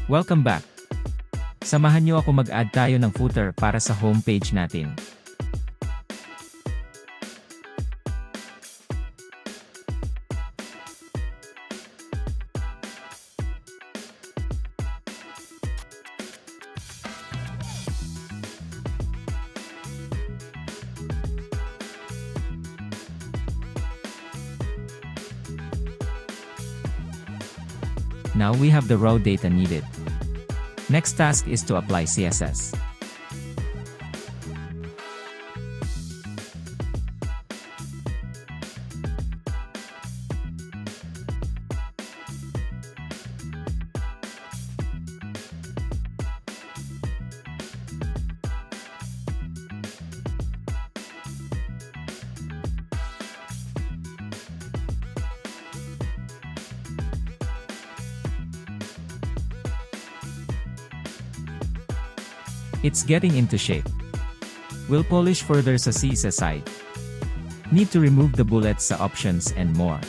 Welcome back! Samahan niyo ako mag-add tayo ng footer para sa homepage natin. Now we have the raw data needed. Next task is to apply CSS. It's getting into shape. We'll polish further sa CSS side. Need to remove the bullets sa options and more.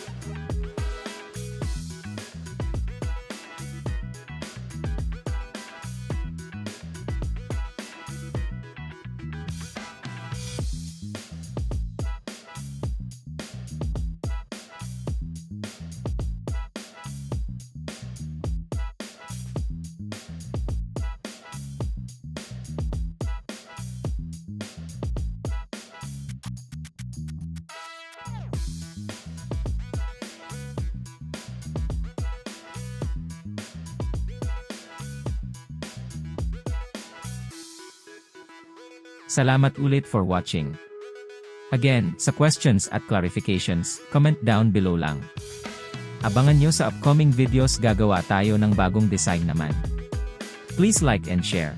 Salamat ulit for watching. Again, sa questions at clarifications, comment down below lang. Abangan nyo sa upcoming videos, gagawa tayo ng bagong design naman. Please like and share.